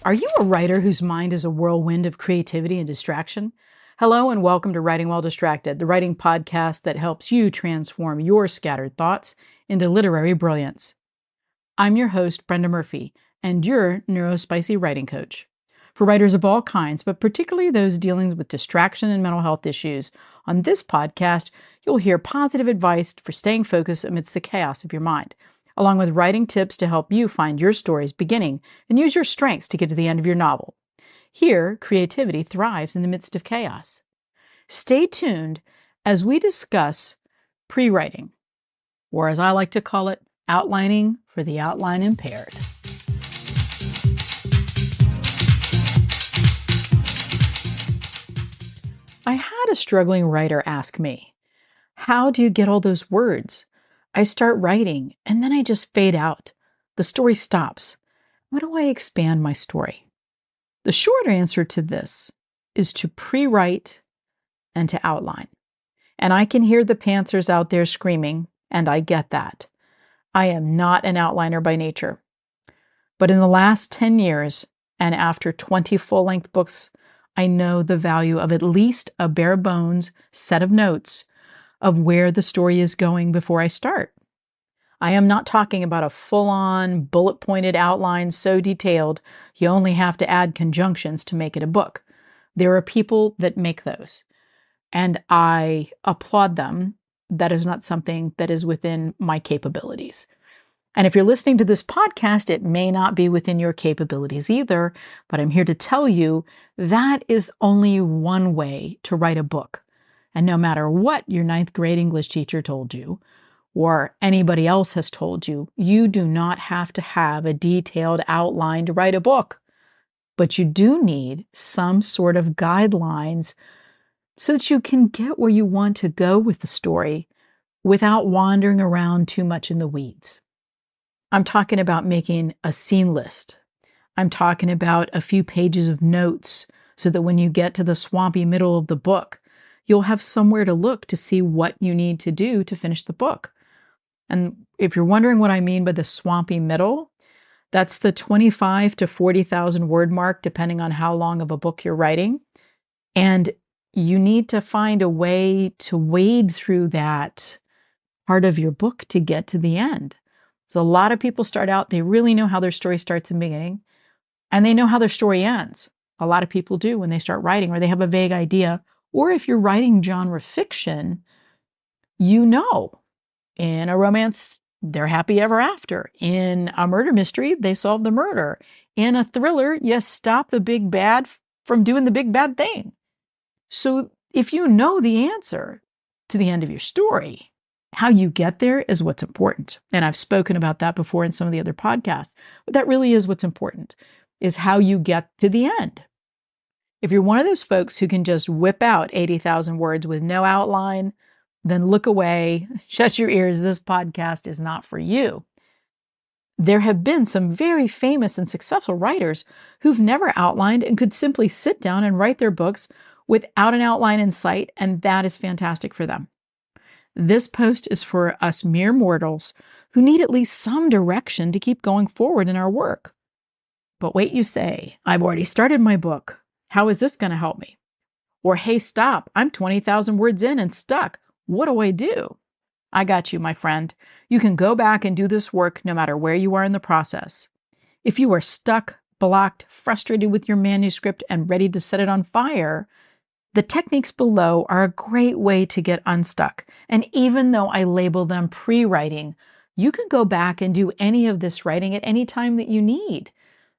Are you a writer whose mind is a whirlwind of creativity and distraction? Hello and welcome to Writing While Distracted, the writing podcast that helps you transform your scattered thoughts into literary brilliance. I'm your host, Brenda Murphy, and your NeuroSpicy writing coach. For writers of all kinds, but particularly those dealing with distraction and mental health issues, on this podcast, you'll hear positive advice for staying focused amidst the chaos of your mind, along with writing tips to help you find your story's beginning and use your strengths to get to the end of your novel. Here, creativity thrives in the midst of chaos. Stay tuned as we discuss pre-writing, or as I like to call it, outlining for the outline impaired. I had a struggling writer ask me, "How do you get all those words? I start writing and then I just fade out. The story stops. How do I expand my story?" The short answer to this is to pre-write and to outline. And I can hear the pantsers out there screaming, and I get that. I am not an outliner by nature. But in the last 10 years, and after 20 full-length books, I know the value of at least a bare bones set of notes of where the story is going before I start. I am not talking about a full-on, bullet-pointed outline so detailed you only have to add conjunctions to make it a book. There are people that make those, and I applaud them. That is not something that is within my capabilities. And if you're listening to this podcast, it may not be within your capabilities either, but I'm here to tell you that is only one way to write a book. And no matter what your 9th grade English teacher told you, or anybody else has told you, you do not have to have a detailed outline to write a book. But you do need some sort of guidelines so that you can get where you want to go with the story without wandering around too much in the weeds. I'm talking about making a scene list. I'm talking about a few pages of notes so that when you get to the swampy middle of the book, you'll have somewhere to look to see what you need to do to finish the book. And if you're wondering what I mean by the swampy middle, that's the 25 to 40,000 word mark, depending on how long of a book you're writing. And you need to find a way to wade through that part of your book to get to the end. So a lot of people start out, they really know how their story starts and beginning, and they know how their story ends. A lot of people do when they start writing, or they have a vague idea. Or if you're writing genre fiction, you know, in a romance, they're happy ever after. In a murder mystery, they solve the murder. In a thriller, you stop the big bad from doing the big bad thing. So if you know the answer to the end of your story, how you get there is what's important. And I've spoken about that before in some of the other podcasts. But that really is what's important, is how you get to the end. If you're one of those folks who can just whip out 80,000 words with no outline, then look away, shut your ears. This podcast is not for you. There have been some very famous and successful writers who've never outlined and could simply sit down and write their books without an outline in sight, and that is fantastic for them. This post is for us mere mortals who need at least some direction to keep going forward in our work. But wait, you say, "I've already started my book. How is this going to help me?" Or, "Hey, stop, I'm 20,000 words in and stuck. What do I do?" I got you, my friend. You can go back and do this work no matter where you are in the process. If you are stuck, blocked, frustrated with your manuscript, and ready to set it on fire, the techniques below are a great way to get unstuck. And even though I label them pre-writing, you can go back and do any of this writing at any time that you need.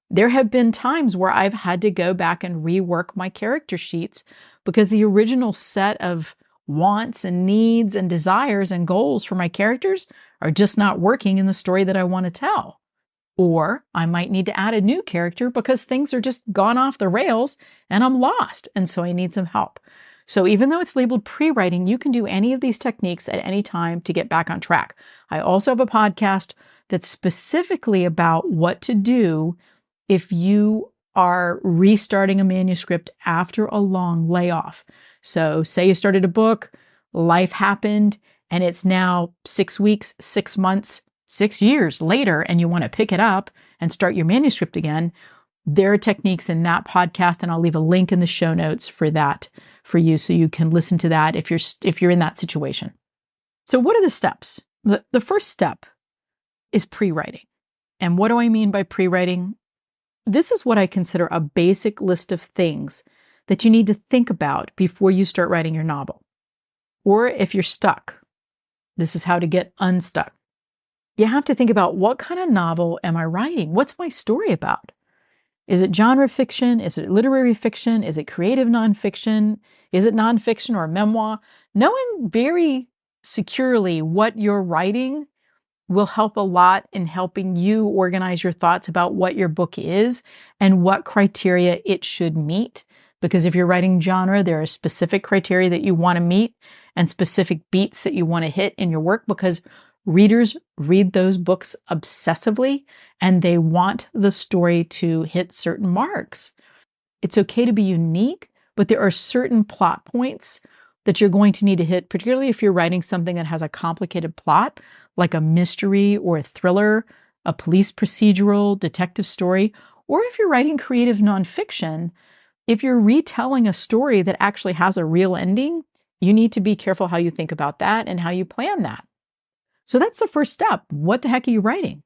There have been times where I've had to go back and rework my character sheets because the original set of wants and needs and desires and goals for my characters are just not working in the story that I want to tell. Or I might need to add a new character because things are just gone off the rails and I'm lost, and so I need some help. So even though it's labeled pre-writing, you can do any of these techniques at any time to get back on track. I also have a podcast that's specifically about what to do if you are restarting a manuscript after a long layoff. So say you started a book, life happened, and it's now 6 weeks, 6 months, 6 years later, and you want to pick it up and start your manuscript again. There are techniques in that podcast, and I'll leave a link in the show notes for that for you so you can listen to that if you're in that situation. So what are the steps? The first step is pre-writing. And what do I mean by pre-writing? This is what I consider a basic list of things that you need to think about before you start writing your novel. Or if you're stuck, this is how to get unstuck. You have to think about, what kind of novel am I writing? What's my story about? Is it genre fiction? Is it literary fiction? Is it creative nonfiction? Is it nonfiction or memoir? Knowing very securely what you're writing will help a lot in helping you organize your thoughts about what your book is and what criteria it should meet. Because if you're writing genre, there are specific criteria that you want to meet and specific beats that you want to hit in your work, because readers read those books obsessively and they want the story to hit certain marks. It's okay to be unique, but there are certain plot points that you're going to need to hit, particularly if you're writing something that has a complicated plot, like a mystery or a thriller, a police procedural, detective story, or if you're writing creative nonfiction. If you're retelling a story that actually has a real ending, you need to be careful how you think about that and how you plan that. So that's the first step. What the heck are you writing?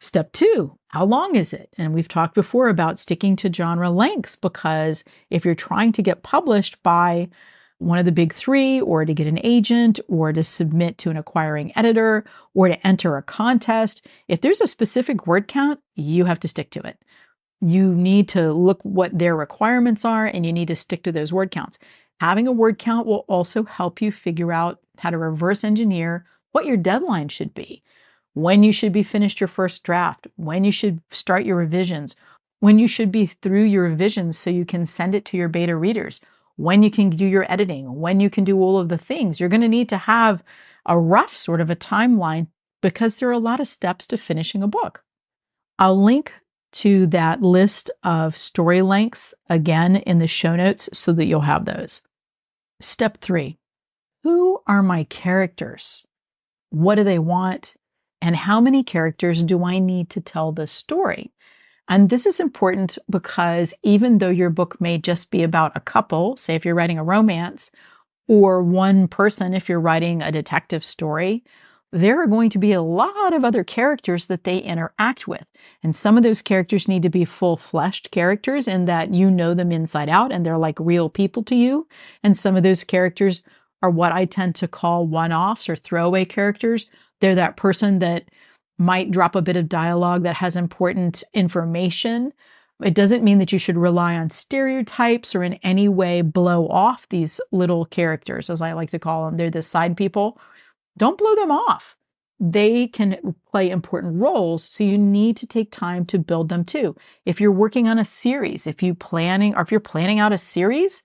Step 2, how long is it? And we've talked before about sticking to genre lengths, because if you're trying to get published by one of the big 3, or to get an agent, or to submit to an acquiring editor, or to enter a contest, if there's a specific word count, you have to stick to it. You need to look what their requirements are, and you need to stick to those word counts. Having a word count will also help you figure out how to reverse engineer what your deadline should be, when you should be finished your first draft, when you should start your revisions, when you should be through your revisions so you can send it to your beta readers, when you can do your editing, when you can do all of the things. You're going to need to have a rough sort of a timeline, because there are a lot of steps to finishing a book. I'll link to that list of story lengths again in the show notes so that you'll have those. Step 3, who are my characters? What do they want? And how many characters do I need to tell this story? And this is important because even though your book may just be about a couple, say if you're writing a romance, or one person if you're writing a detective story, there are going to be a lot of other characters that they interact with. And some of those characters need to be full-fleshed characters in that you know them inside out and they're like real people to you. And some of those characters are what I tend to call one-offs or throwaway characters. They're that person that might drop a bit of dialogue that has important information. It doesn't mean that you should rely on stereotypes or in any way blow off these little characters, as I like to call them. They're the side people. Don't blow them off. They can play important roles, so you need to take time to build them too. If you're working on a series, if you're planning out a series,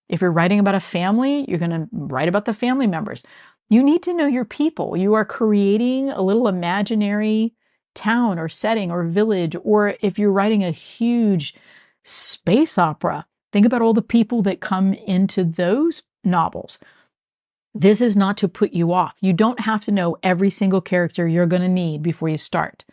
if you're writing about a family, you're going to write about the family members. You need to know your people. You are creating a little imaginary town or setting or village, or if you're writing a huge space opera, think about all the people that come into those novels. This is not to put you off. You don't have to know every single character you're going to need before you start.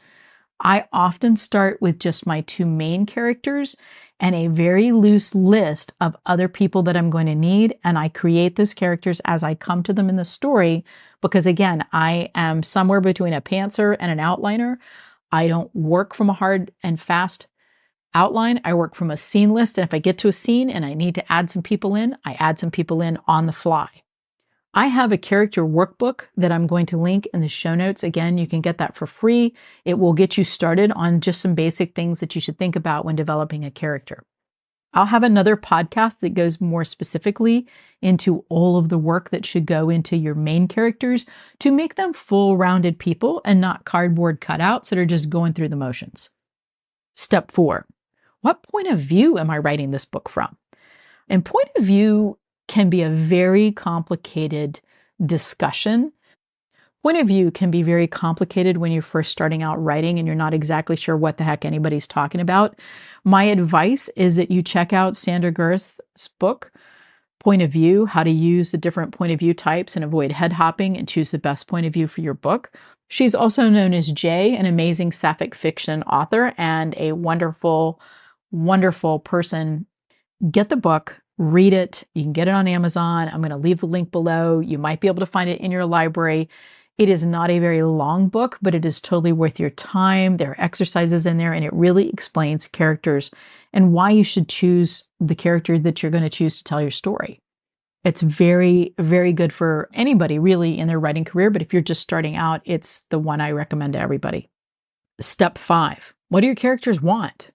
I often start with just my 2 main characters and a very loose list of other people that I'm going to need, and I create those characters as I come to them in the story, because again, I am somewhere between a pantser and an outliner. I don't work from a hard and fast outline. I work from a scene list, and if I get to a scene and I need to add some people in, I add some people in on the fly. I have a character workbook that I'm going to link in the show notes. Again, you can get that for free. It will get you started on just some basic things that you should think about when developing a character. I'll have another podcast that goes more specifically into all of the work that should go into your main characters to make them full-rounded people and not cardboard cutouts that are just going through the motions. Step 4, what point of view am I writing this book from? And point of view can be a very complicated discussion. Point of view can be very complicated when you're first starting out writing and you're not exactly sure what the heck anybody's talking about. My advice is that you check out Sandra Gerth's book, Point of View, How to Use the Different Point of View Types and Avoid Head Hopping and Choose the Best Point of View for Your Book. She's also known as Jay, an amazing sapphic fiction author and a wonderful wonderful person, get the book, read it. You can get it on Amazon. I'm going to leave the link below. You might be able to find it in your library. It is not a very long book, but it is totally worth your time. There are exercises in there, and it really explains characters and why you should choose the character that you're going to choose to tell your story. It's very, very good for anybody really in their writing career, but if you're just starting out, it's the one I recommend to everybody. Step 5, what do your characters want?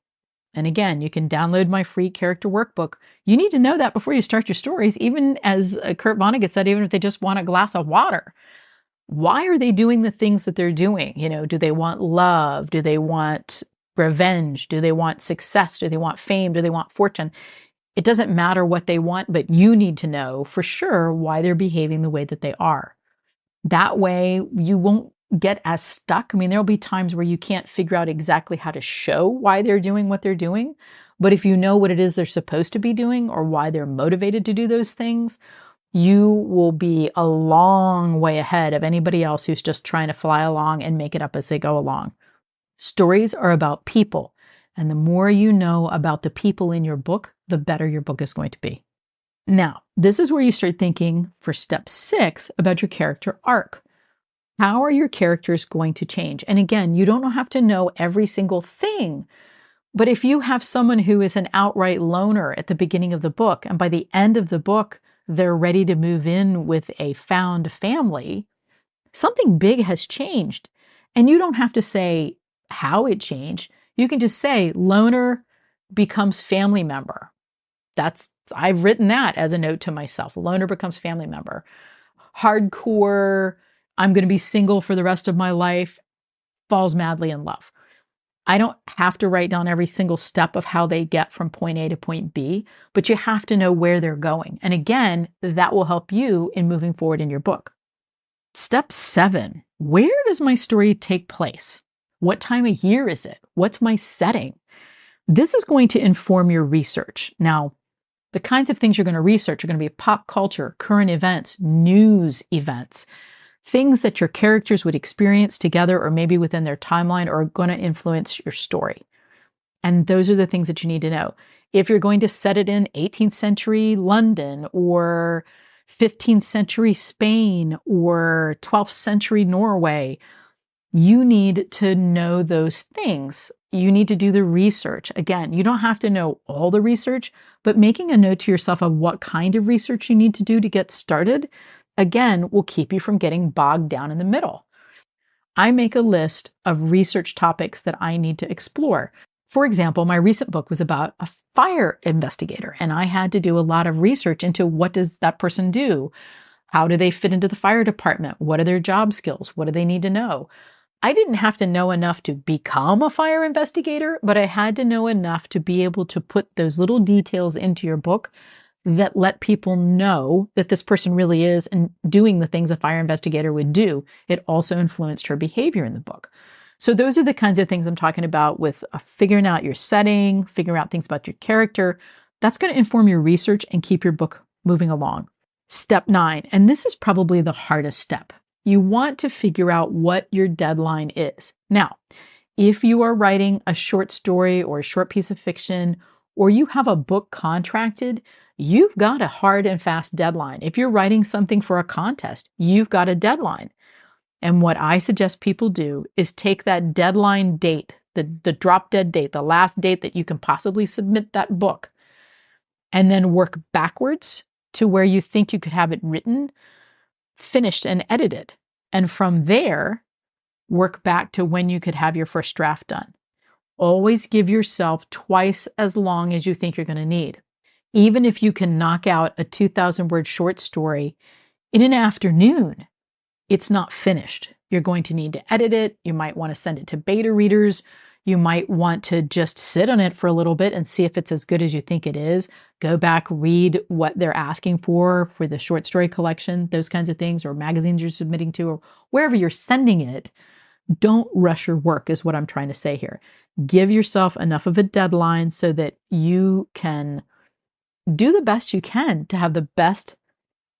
And again, you can download my free character workbook. You need to know that before you start your stories, even as Kurt Vonnegut said, even if they just want a glass of water. Why are they doing the things that they're doing? Do they want love? Do they want revenge? Do they want success? Do they want fame? Do they want fortune? It doesn't matter what they want, but you need to know for sure why they're behaving the way that they are. That way, you won't get as stuck. I mean, there'll be times where you can't figure out exactly how to show why they're doing what they're doing. But if you know what it is they're supposed to be doing or why they're motivated to do those things, you will be a long way ahead of anybody else who's just trying to fly along and make it up as they go along. Stories are about people. And the more you know about the people in your book, the better your book is going to be. Now, this is where you start thinking for step 6 about your character arc. How are your characters going to change? And again, you don't have to know every single thing. But if you have someone who is an outright loner at the beginning of the book, and by the end of the book, they're ready to move in with a found family, something big has changed. And you don't have to say how it changed. You can just say loner becomes family member. I've written that as a note to myself. Loner becomes family member. Hardcore, I'm going to be single for the rest of my life, falls madly in love. I don't have to write down every single step of how they get from point A to point B, but you have to know where they're going. And again, that will help you in moving forward in your book. Step 7, where does my story take place? What time of year is it? What's my setting? This is going to inform your research. Now, the kinds of things you're going to research are going to be pop culture, current events, news events, things that your characters would experience together or maybe within their timeline are going to influence your story. And those are the things that you need to know. If you're going to set it in 18th century London or 15th century Spain or 12th century Norway, you need to know those things. You need to do the research. Again, you don't have to know all the research, but making a note to yourself of what kind of research you need to do to get started, again, will keep you from getting bogged down in the middle. I make a list of research topics that I need to explore. For example, my recent book was about a fire investigator, and I had to do a lot of research into what does that person do? How do they fit into the fire department? What are their job skills? What do they need to know? I didn't have to know enough to become a fire investigator, but I had to know enough to be able to put those little details into your book that let people know that this person really is and doing the things a fire investigator would do. It also influenced her behavior in the book. So those are the kinds of things I'm talking about with figuring out your setting, figuring out things about your character. That's going to inform your research and keep your book moving along. Step 9, and this is probably the hardest step. You want to figure out what your deadline is. Now, if you are writing a short story or a short piece of fiction, or you have a book contracted, you've got a hard and fast deadline. If you're writing something for a contest, you've got a deadline. And what I suggest people do is take that deadline date, the drop dead date, the last date that you can possibly submit that book, and then work backwards to where you think you could have it written, finished, and edited. And from there, work back to when you could have your first draft done. Always give yourself twice as long as you think you're going to need. Even if you can knock out a 2,000-word short story in an afternoon, it's not finished. You're going to need to edit it. You might want to send it to beta readers. You might want to just sit on it for a little bit and see if it's as good as you think it is. Go back, read what they're asking for the short story collection, those kinds of things, or magazines you're submitting to, or wherever you're sending it. Don't rush your work is what I'm trying to say here. Give yourself enough of a deadline so that you can do the best you can to have the best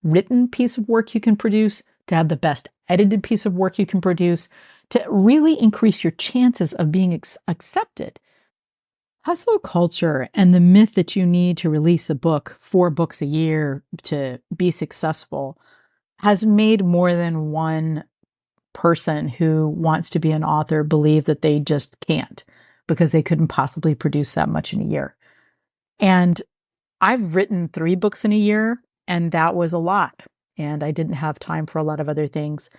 written piece of work you can produce, to have the best edited piece of work you can produce, to really increase your chances of being accepted. Hustle culture and the myth that you need to release a book, 4 books a year to be successful, has made more than one person who wants to be an author believe that they just can't because they couldn't possibly produce that much in a year. And I've written 3 books in a year, and that was a lot. And I didn't have time for a lot of other things.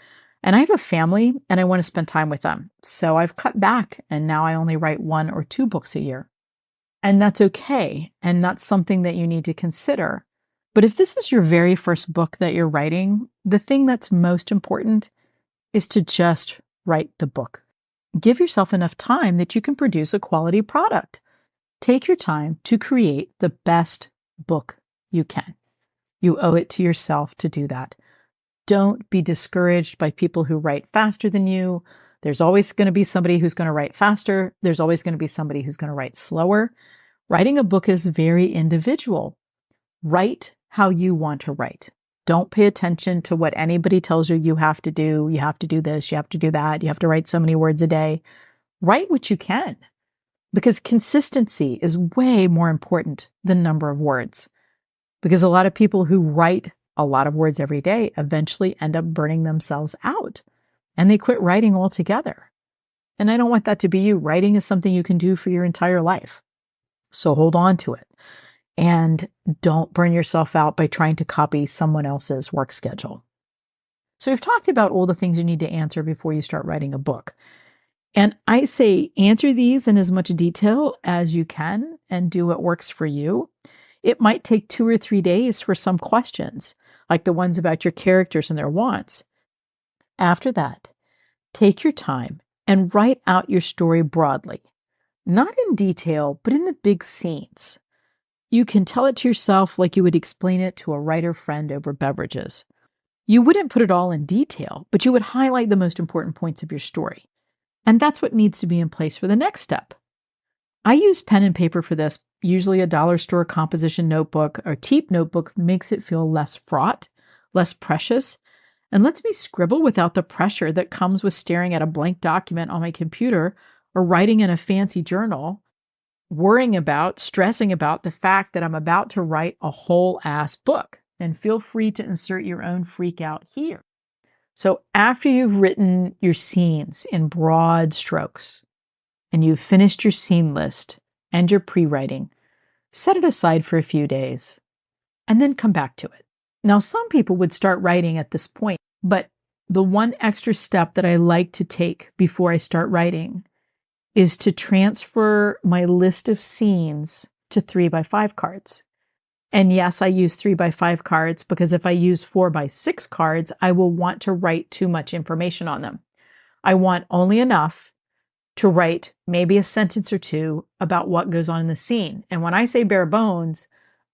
And I have a family and I want to spend time with them. So I've cut back and now I only write 1 or 2 books a year. And that's okay. And that's something that you need to consider. But if this is your very first book that you're writing, the thing that's most important is to just write the book. Give yourself enough time that you can produce a quality product. Take your time to create the best book you can. You owe it to yourself to do that. Don't be discouraged by people who write faster than you. There's always going to be somebody who's going to write faster. There's always going to be somebody who's going to write slower. Writing a book is very individual. Write how you want to write. Don't pay attention to what anybody tells you you have to do. You have to do this, you have to do that. You have to write so many words a day. Write what you can, because consistency is way more important than number of words. Because a lot of people who write a lot of words every day eventually end up burning themselves out and they quit writing altogether. And I don't want that to be you. Writing is something you can do for your entire life. So hold on to it and don't burn yourself out by trying to copy someone else's work schedule. So we've talked about all the things you need to answer before you start writing a book. And I say answer these in as much detail as you can and do what works for you. It might take 2 or 3 days for some questions, like the ones about your characters and their wants. After that, take your time and write out your story broadly, not in detail, but in the big scenes. You can tell it to yourself like you would explain it to a writer friend over beverages. You wouldn't put it all in detail, but you would highlight the most important points of your story. And that's what needs to be in place for the next step. I use pen and paper for this. Usually a dollar store composition notebook or cheap notebook makes it feel less fraught, less precious, and lets me scribble without the pressure that comes with staring at a blank document on my computer or writing in a fancy journal, stressing about the fact that I'm about to write a whole ass book. And feel free to insert your own freak out here. So after you've written your scenes in broad strokes, and you've finished your scene list and your pre-writing, set it aside for a few days and then come back to it. Now, some people would start writing at this point, but the one extra step that I like to take before I start writing is to transfer my list of scenes to 3x5 cards. And yes, I use 3x5 cards because if I use 4x6 cards, I will want to write too much information on them. I want only enough to write maybe a sentence or two about what goes on in the scene. And when I say bare bones,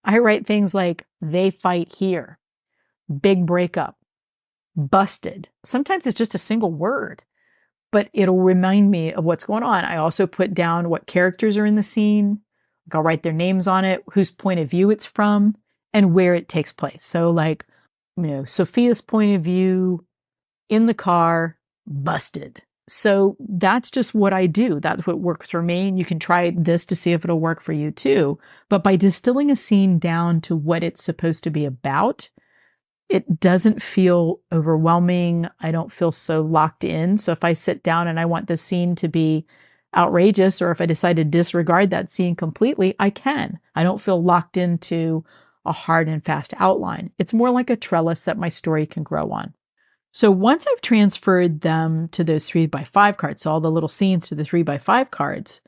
I write things like, they fight here, big breakup, busted. Sometimes it's just a single word, but it'll remind me of what's going on. I also put down what characters are in the scene. I'll write their names on it, whose point of view it's from, and where it takes place. So like, Sophia's point of view in the car, busted. So that's just what I do. That's what works for me. And you can try this to see if it'll work for you too. But by distilling a scene down to what it's supposed to be about, it doesn't feel overwhelming. I don't feel so locked in. So if I sit down and I want the scene to be outrageous, or if I decide to disregard that scene completely, I can. I don't feel locked into a hard and fast outline. It's more like a trellis that my story can grow on. So once I've transferred them to those 3x5 cards, so all the little scenes to the 3x5 cards,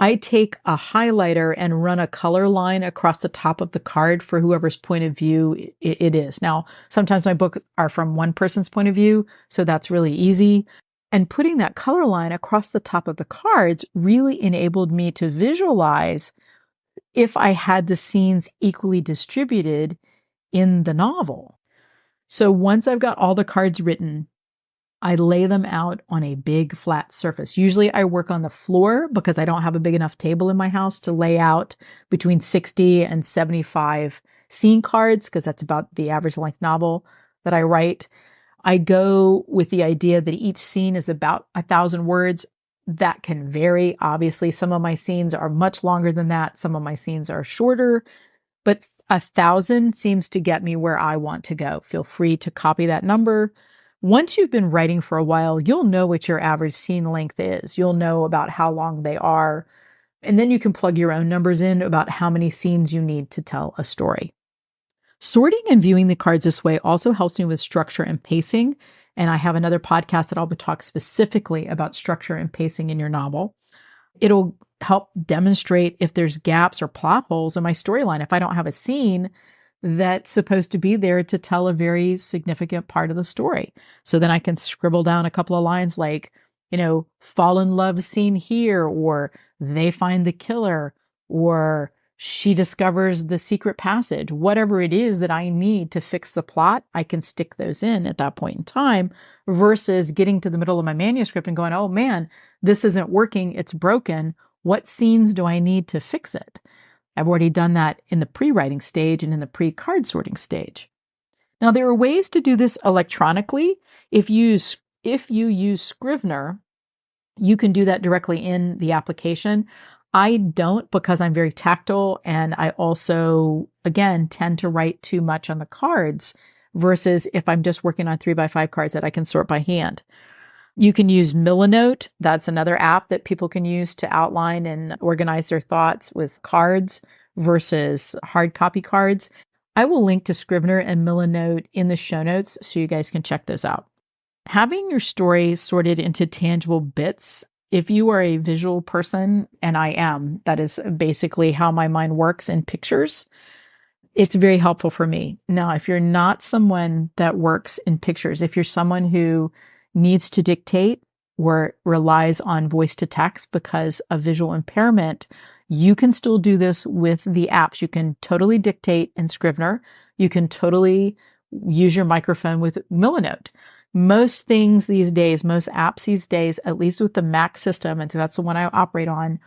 I take a highlighter and run a color line across the top of the card for whoever's point of view it is. Now, sometimes my books are from one person's point of view, so that's really easy. And putting that color line across the top of the cards really enabled me to visualize if I had the scenes equally distributed in the novel. So once I've got all the cards written, I lay them out on a big flat surface. Usually I work on the floor because I don't have a big enough table in my house to lay out between 60 and 75 scene cards, because that's about the average length novel that I write. I go with the idea that each scene is about 1,000 words. That can vary. Obviously, some of my scenes are much longer than that. Some of my scenes are shorter, but 1,000 seems to get me where I want to go. Feel free to copy that number. Once you've been writing for a while, you'll know what your average scene length is. You'll know about how long they are. And then you can plug your own numbers in about how many scenes you need to tell a story. Sorting and viewing the cards this way also helps me with structure and pacing. And I have another podcast that I'll talk specifically about structure and pacing in your novel. It'll help demonstrate if there's gaps or plot holes in my storyline. If I don't have a scene that's supposed to be there to tell a very significant part of the story. So then I can scribble down a couple of lines like, fall in love scene here, or they find the killer, or she discovers the secret passage. Whatever it is that I need to fix the plot, I can stick those in at that point in time versus getting to the middle of my manuscript and going, oh man, this isn't working. It's broken. What scenes do I need to fix it? I've already done that in the pre-writing stage and in the pre-card sorting stage. Now, there are ways to do this electronically. If you use Scrivener, you can do that directly in the application. I don't, because I'm very tactile, and I also, again, tend to write too much on the cards versus if I'm just working on 3x5 cards that I can sort by hand. You can use Milanote. That's another app that people can use to outline and organize their thoughts with cards versus hard copy cards. I will link to Scrivener and Milanote in the show notes so you guys can check those out. Having your story sorted into tangible bits, if you are a visual person, and I am, that is basically how my mind works in pictures, it's very helpful for me. Now, if you're not someone that works in pictures, if you're someone who needs to dictate or relies on voice to text because of visual impairment, you can still do this with the apps. You can totally dictate in Scrivener. You can totally use your microphone with Milanote. Most things these days, most apps these days, at least with the Mac system, and that's the one I operate on,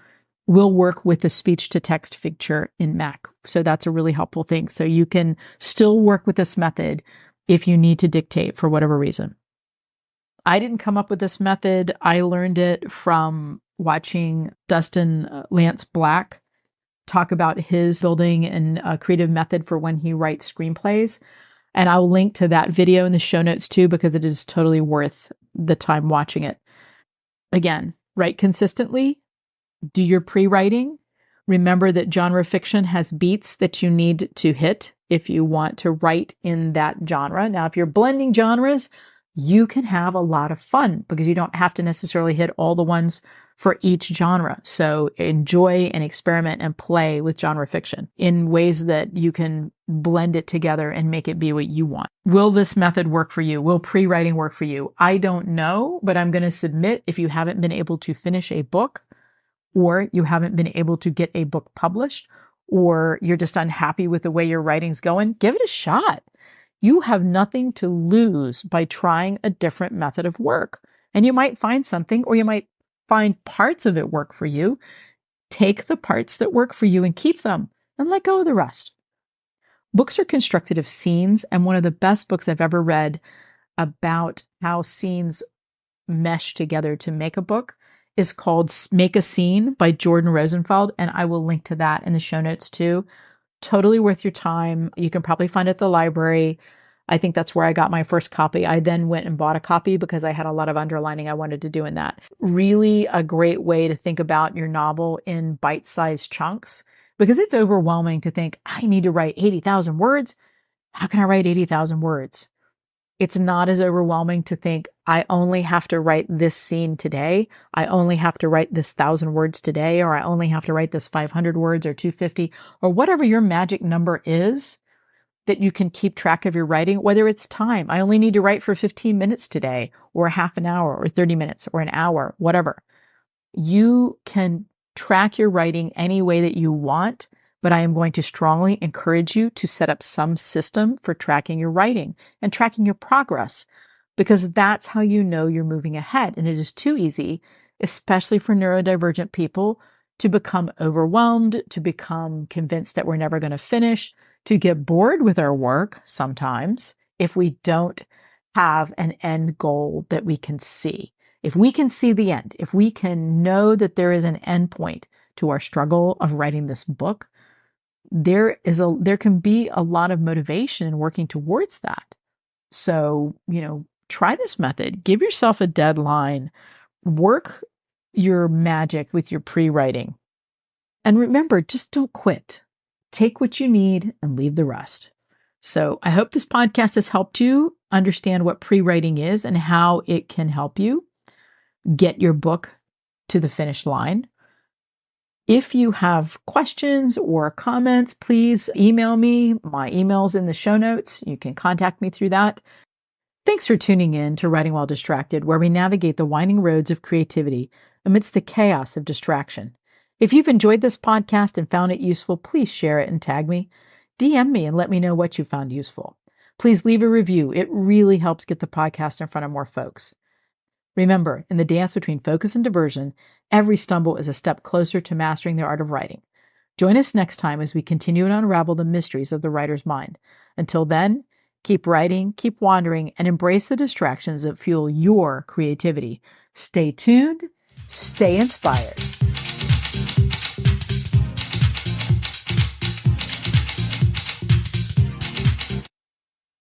will work with the speech to text feature in Mac. So that's a really helpful thing. So you can still work with this method if you need to dictate for whatever reason. I didn't come up with this method. I learned it from watching Dustin Lance Black talk about his building and creative method for when he writes screenplays. And I'll link to that video in the show notes too, because it is totally worth the time watching it. Again, write consistently, do your pre-writing. Remember that genre fiction has beats that you need to hit if you want to write in that genre. Now, if you're blending genres, you can have a lot of fun because you don't have to necessarily hit all the ones for each genre. So enjoy and experiment and play with genre fiction in ways that you can blend it together and make it be what you want. Will this method work for you? Will pre-writing work for you? I don't know, but I'm going to submit if you haven't been able to finish a book, or you haven't been able to get a book published, or you're just unhappy with the way your writing's going, give it a shot. You have nothing to lose by trying a different method of work. And you might find something, or you might find parts of it work for you. Take the parts that work for you and keep them and let go of the rest. Books are constructed of scenes, and one of the best books I've ever read about how scenes mesh together to make a book is called Make a Scene by Jordan Rosenfeld, and I will link to that in the show notes too. Totally worth your time. You can probably find it at the library. I think that's where I got my first copy. I then went and bought a copy because I had a lot of underlining I wanted to do in that. Really a great way to think about your novel in bite-sized chunks, because it's overwhelming to think, I need to write 80,000 words. How can I write 80,000 words? It's not as overwhelming to think, I only have to write this scene today. I only have to write this 1,000 words today, or I only have to write this 500 words or 250, or whatever your magic number is that you can keep track of your writing, whether it's time. I only need to write for 15 minutes today, or half an hour, or 30 minutes, or an hour, whatever. You can track your writing any way that you want, but I am going to strongly encourage you to set up some system for tracking your writing and tracking your progress, because that's how you know you're moving ahead. And it is too easy, especially for neurodivergent people, to become overwhelmed, to become convinced that we're never going to finish, to get bored with our work sometimes if we don't have an end goal that we can see. If we can see the end, if we can know that there is an end point to our struggle of writing this book, there can be a lot of motivation in working towards that. So, try this method. Give yourself a deadline. Work your magic with your pre-writing. And remember, just don't quit. Take what you need and leave the rest. So I hope this podcast has helped you understand what pre-writing is and how it can help you get your book to the finish line. If you have questions or comments, please email me. My email's in the show notes. You can contact me through that. Thanks for tuning in to Writing While Distracted, where we navigate the winding roads of creativity amidst the chaos of distraction. If you've enjoyed this podcast and found it useful, please share it and tag me. DM me and let me know what you found useful. Please leave a review. It really helps get the podcast in front of more folks. Remember, in the dance between focus and diversion, every stumble is a step closer to mastering the art of writing. Join us next time as we continue to unravel the mysteries of the writer's mind. Until then, keep writing, keep wandering, and embrace the distractions that fuel your creativity. Stay tuned, stay inspired.